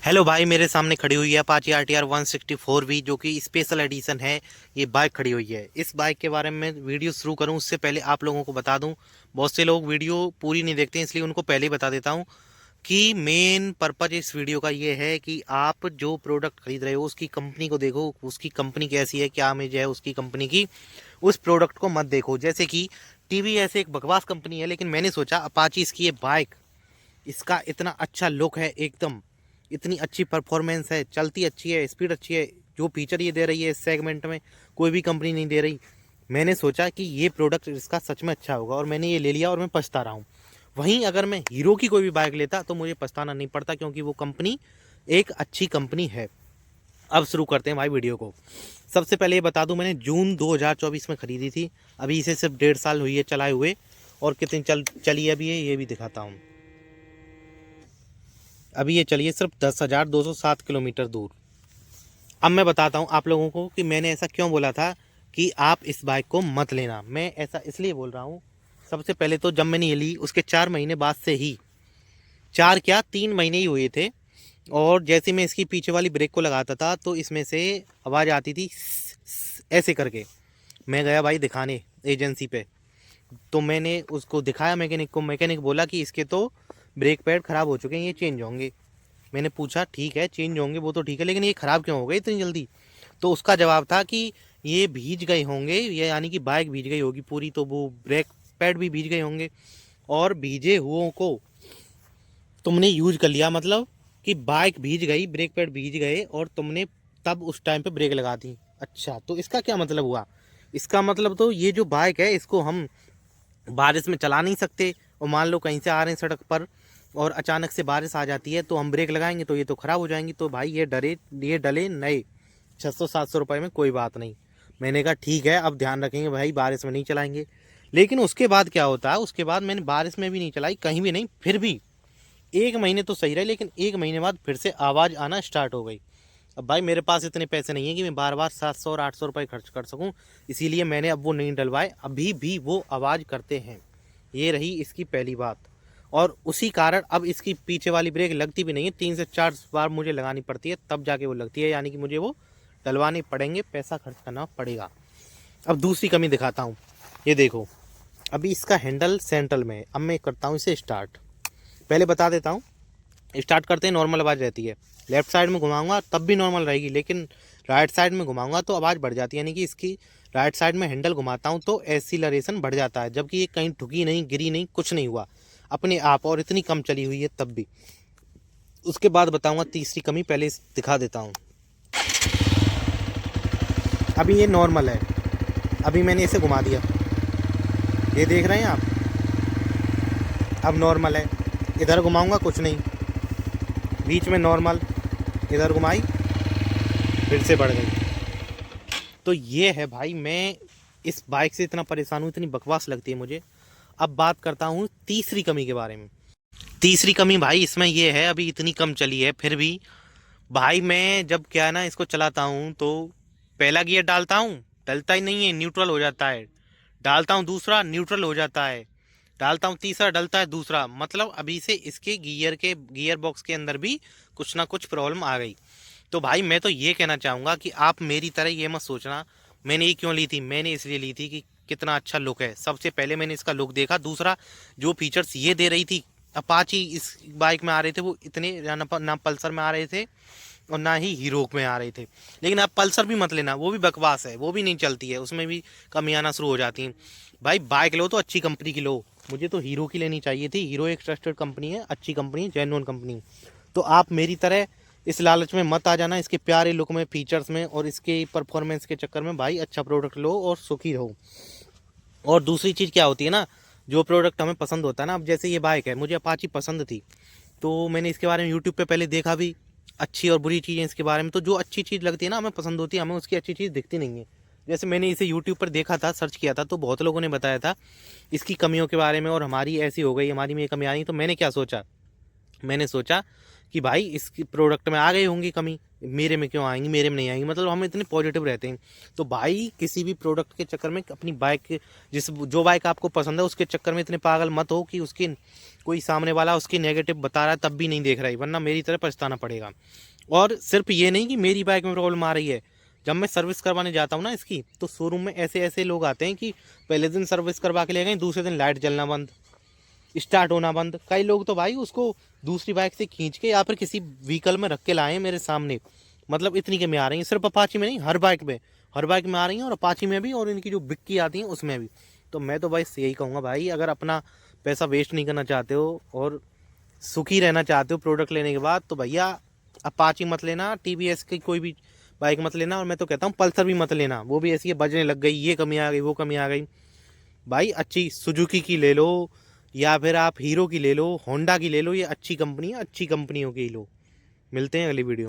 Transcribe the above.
Hello भाई, मेरे सामने खड़ी हुई है अपाची RTR 164V जो कि स्पेशल एडिशन है। ये बाइक खड़ी हुई है। इस बाइक के बारे में वीडियो शुरू करूं उससे पहले आप लोगों को बता दूं, बहुत से लोग वीडियो पूरी नहीं देखते हैं, इसलिए उनको पहले ही बता देता हूं कि मेन पर्पज इस वीडियो का ये है कि आप जो प्रोडक्ट खरीद रहे हो उसकी कंपनी को देखो, उसकी कंपनी कैसी है, क्या इमेज है उसकी कंपनी की। उस प्रोडक्ट को मत देखो। जैसे कि TVS एक बकवास कंपनी है, लेकिन मैंने सोचा अपाची इसकी ये बाइक, इसका इतना अच्छा लुक है, एकदम इतनी अच्छी परफॉर्मेंस है, चलती अच्छी है, स्पीड अच्छी है, जो फीचर ये दे रही है इस सेगमेंट में कोई भी कंपनी नहीं दे रही। मैंने सोचा कि ये प्रोडक्ट इसका सच में अच्छा होगा और मैंने ये ले लिया और मैं पछता रहा हूँ। वहीं अगर मैं हीरो की कोई भी बाइक लेता तो मुझे पछताना नहीं पड़ता, क्योंकि वो कंपनी एक अच्छी कंपनी है। अब शुरू करते हैं भाई वीडियो को। सबसे पहले ये बता दूं, मैंने जून 2024 में ख़रीदी थी। अभी इसे सिर्फ 1.5 साल हुई है चलाए हुए। और कितनी चली अभी है ये भी दिखाता हूँ। अभी ये चलिए सिर्फ 10,207 किलोमीटर दूर। अब मैं बताता हूँ आप लोगों को कि मैंने ऐसा क्यों बोला था कि आप इस बाइक को मत लेना। मैं ऐसा इसलिए बोल रहा हूँ, सबसे पहले तो जब मैंने ये ली उसके 4 महीने बाद से ही, 3 महीने ही हुए थे, और जैसे मैं इसकी पीछे वाली ब्रेक को लगाता था तो इसमें से आवाज़ आती थी ऐसे करके। मैं गया भाई दिखाने एजेंसी पे, तो मैंने उसको दिखाया मैकेनिक को। मैकेनिक बोला कि इसके तो ब्रेक पैड ख़राब हो चुके हैं, ये चेंज होंगे। मैंने पूछा ठीक है चेंज होंगे, वो तो ठीक है, लेकिन ये ख़राब क्यों हो गए इतनी जल्दी? तो उसका जवाब था कि ये भीज गए होंगे, ये यानी कि बाइक भीज गई होगी पूरी, तो वो ब्रेक पैड भी भीज गए होंगे। और भीजे हुओं को तुमने यूज कर लिया, मतलब कि बाइक भीज गई, ब्रेक पैड भीज गए और तुमने तब उस टाइम पे ब्रेक लगा दी। अच्छा, तो इसका क्या मतलब हुआ? इसका मतलब तो ये जो बाइक है इसको हम बारिश में चला नहीं सकते। और मान लो कहीं से आ रहे हैं सड़क पर और अचानक से बारिश आ जाती है तो हम ब्रेक लगाएंगे तो ये तो ख़राब हो जाएंगी। तो भाई ये डले नए 600-700 रुपये में, कोई बात नहीं। मैंने कहा ठीक है, अब ध्यान रखेंगे भाई, बारिश में नहीं चलाएंगे। लेकिन उसके बाद क्या होता है, उसके बाद मैंने बारिश में भी नहीं चलाई, कहीं भी नहीं। फिर भी 1 महीने तो सही रहे, लेकिन 1 महीने बाद फिर से आवाज़ आना स्टार्ट हो गई। अब भाई मेरे पास इतने पैसे नहीं है कि मैं बार बार 700 और 800 रुपये खर्च कर सकूं, इसीलिए मैंने अब वो नहीं डलवाए। अभी भी वो आवाज़ करते हैं। ये रही इसकी पहली बात। और उसी कारण अब इसकी पीछे वाली ब्रेक लगती भी नहीं है, 3 से 4 बार मुझे लगानी पड़ती है तब जाके वो लगती है, यानी कि मुझे वो डलवाने पड़ेंगे, पैसा खर्च करना पड़ेगा। अब दूसरी कमी दिखाता हूँ। ये देखो, अभी इसका हैंडल सेंट्रल में है। अब मैं करता हूँ इसे स्टार्ट। पहले बता देता हूँ, स्टार्ट करते ही नॉर्मल आवाज़ रहती है। लेफ्ट साइड में घुमाऊंगा तब भी नॉर्मल रहेगी, लेकिन राइट साइड में घुमाऊंगा तो आवाज़ बढ़ जाती है, यानी कि इसकी राइट साइड में हैंडल घुमाता हूँ तो एक्सीलरेशन बढ़ जाता है, जबकि ये कहीं ठुकी नहीं, गिरी नहीं, कुछ नहीं हुआ अपने आप, और इतनी कम चली हुई है तब भी। उसके बाद बताऊंगा तीसरी कमी, पहले दिखा देता हूँ। अभी ये नॉर्मल है, अभी मैंने इसे घुमा दिया, ये देख रहे हैं आप, अब नॉर्मल है। इधर घुमाऊंगा कुछ नहीं, बीच में नॉर्मल, इधर घुमाई फिर से बढ़ गई। तो ये है भाई, मैं इस बाइक से इतना परेशान हूँ, इतनी बकवास लगती है मुझे। अब बात करता हूँ तीसरी कमी के बारे में। तीसरी कमी भाई इसमें ये है, अभी इतनी कम चली है फिर भी भाई, मैं जब क्या है ना इसको चलाता हूँ तो पहला गियर डालता हूँ, डलता ही नहीं है, न्यूट्रल हो जाता है। डालता हूँ दूसरा, न्यूट्रल हो जाता है। डालता हूँ तीसरा, डलता है दूसरा। मतलब अभी से इसके गियर बॉक्स के अंदर भी कुछ ना कुछ प्रॉब्लम आ गई। तो भाई मैं तो ये कहना चाहूँगा कि आप मेरी तरह ये मत सोचना। मैंने ये क्यों ली थी, मैंने इसलिए ली थी कि कितना अच्छा लुक है। सबसे पहले मैंने इसका लुक देखा, दूसरा जो फीचर्स ये दे रही थी अपाची इस बाइक में आ रहे थे, वो इतने ना पल्सर में आ रहे थे और ना ही हीरो में आ रहे थे। लेकिन आप पल्सर भी मत लेना, वो भी बकवास है, वो भी नहीं चलती है, उसमें भी कमी आना शुरू हो जाती हैं। भाई बाइक लो तो अच्छी कंपनी की लो। मुझे तो हीरो की लेनी चाहिए थी। हीरो एक ट्रस्टेड कंपनी है, अच्छी कंपनी है, जेन्युइन कंपनी। तो आप मेरी तरह इस लालच में मत आ जाना, इसके प्यारे लुक में, फीचर्स में और इसके परफॉर्मेंस के चक्कर में। भाई अच्छा प्रोडक्ट लो और सुखी रहो। और दूसरी चीज़ क्या होती है ना, जो प्रोडक्ट हमें पसंद होता है ना, अब जैसे ये बाइक है, मुझे अपाची पसंद थी तो मैंने इसके बारे में यूट्यूब पे पहले देखा भी, अच्छी और बुरी चीज़ें इसके बारे में। तो जो अच्छी चीज़ लगती है ना, हमें पसंद होती है, हमें उसकी अच्छी चीज़ दिखती नहीं है। जैसे मैंने इसे यूट्यूब पर देखा था, सर्च किया था, तो बहुत लोगों ने बताया था इसकी कमियों के बारे में, और हमारी ऐसी हो गई, हमारी में ये कमी आ रही। तो मैंने क्या सोचा, मैंने सोचा कि भाई इस प्रोडक्ट में आ गई होंगी कमी, मेरे में क्यों आएंगी, मेरे में नहीं आएंगी, मतलब हम इतने पॉजिटिव रहते हैं। तो भाई किसी भी प्रोडक्ट के चक्कर में अपनी बाइक, जो बाइक आपको पसंद है उसके चक्कर में इतने पागल मत हो कि उसकी कोई सामने वाला उसकी नेगेटिव बता रहा है तब भी नहीं देख रहा है, वरना मेरी तरह पछताना पड़ेगा। और सिर्फ ये नहीं कि मेरी बाइक में प्रॉब्लम आ रही है, जब मैं सर्विस करवाने जाता हूँ ना इसकी, तो शोरूम में ऐसे ऐसे लोग आते हैं कि पहले दिन सर्विस करवा के ले गए, दूसरे दिन लाइट जलना बंद, स्टार्ट होना बंद। कई लोग तो भाई उसको दूसरी बाइक से खींच के या फिर किसी व्हीकल में रख के लाए हैं मेरे सामने, मतलब इतनी कमी आ रही है। सिर्फ अपाची में नहीं, हर बाइक में आ रही हैं, और अपाची में भी, और इनकी जो बिक्की आती है उसमें भी। तो मैं तो भाई यही कहूँगा भाई, अगर अपना पैसा वेस्ट नहीं करना चाहते हो और सुखी रहना चाहते हो प्रोडक्ट लेने के बाद, तो भैया अपाची मत लेना, टीवीएस की कोई भी बाइक मत लेना, और मैं तो कहता हूँ पल्सर भी मत लेना, वो भी ऐसी है बजने लग गई, ये कमी आ गई, वो कमी आ गई। भाई अच्छी सुजुकी की ले लो, या फिर आप हीरो की ले लो, होंडा की ले लो, ये अच्छी कंपनी है, अच्छी कंपनियों की लो। मिलते हैं अगली वीडियो।